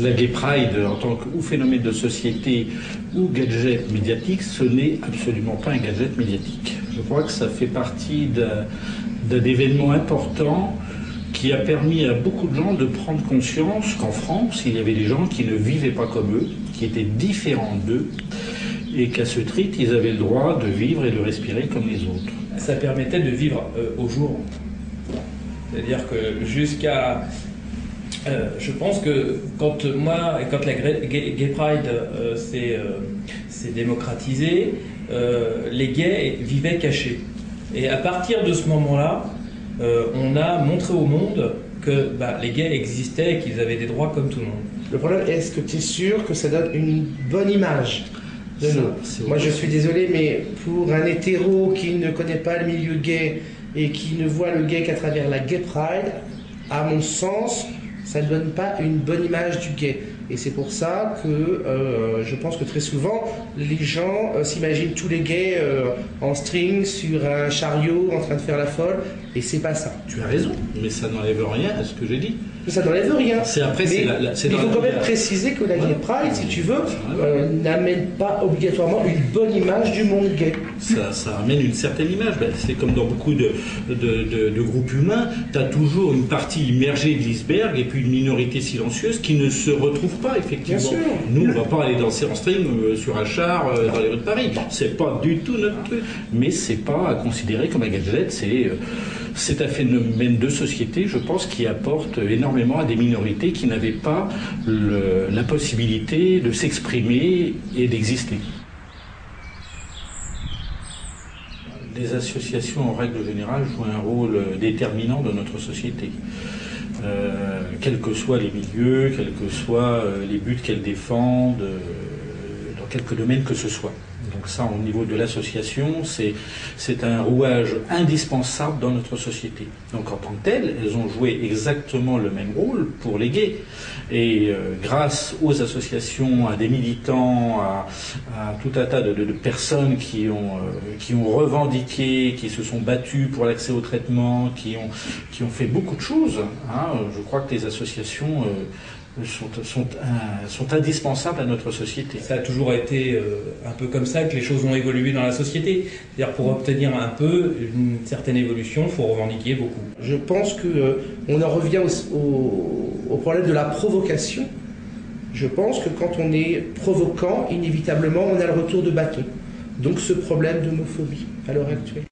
La Gay Pride, en tant que ou phénomène de société ou gadget médiatique, ce n'est absolument pas un gadget médiatique. Je crois que ça fait partie d'un événement important qui a permis à beaucoup de gens de prendre conscience qu'en France, il y avait des gens qui ne vivaient pas comme eux, qui étaient différents d'eux, et qu'à ce titre, ils avaient le droit de vivre et de respirer comme les autres. Ça permettait de vivre au jour. C'est-à-dire que jusqu'à... je pense que quand la Gay Pride s'est démocratisée, les gays vivaient cachés. Et à partir de ce moment-là, on a montré au monde que les gays existaient et qu'ils avaient des droits comme tout le monde. Le problème, est-ce que tu es sûr que ça donne une bonne image de nous? Moi, je suis désolé, mais pour un hétéro qui ne connaît pas le milieu gay et qui ne voit le gay qu'à travers la Gay Pride, à mon sens, ça ne donne pas une bonne image du gay. Et c'est pour ça que je pense que très souvent, les gens s'imaginent tous les gays en string, sur un chariot, en train de faire la folle, et c'est pas ça. Tu as raison, mais ça n'enlève rien à ce que j'ai dit. Ça n'enlève rien. Mais il faut quand même préciser que la Gay Pride, si tu veux, n'amène pas obligatoirement une bonne image du monde gay. Ça amène une certaine image. C'est comme dans beaucoup de groupes humains, tu as toujours une partie immergée de l'iceberg et puis une minorité silencieuse qui ne se retrouve pas, effectivement. Bien sûr. Nous, on ne va pas aller danser en string sur un char dans les rues de Paris. C'est pas du tout notre truc. Mais c'est pas à considérer comme un gadget, c'est un phénomène de société, je pense, qui apporte énormément à des minorités qui n'avaient pas la possibilité de s'exprimer et d'exister. Les associations, en règle générale, jouent un rôle déterminant dans notre société. Quels que soient les milieux, quels que soient les buts qu'elles défendent, dans quelque domaine que ce soit. Donc ça, au niveau de l'association, c'est un rouage indispensable dans notre société. Donc en tant que telles, elles ont joué exactement le même rôle pour les gays. Et grâce aux associations, à des militants, à tout un tas de personnes qui ont revendiqué, qui se sont battues pour l'accès au traitement, qui ont fait beaucoup de choses, je crois que les associations sont indispensables à notre société. Ça a toujours été un peu comme ça que les choses ont évolué dans la société. C'est-à-dire pour obtenir un peu une certaine évolution, il faut revendiquer beaucoup. Je pense qu'on en revient au problème de la provocation. Je pense que quand on est provoquant, inévitablement, on a le retour de bâton. Donc ce problème d'homophobie à l'heure actuelle.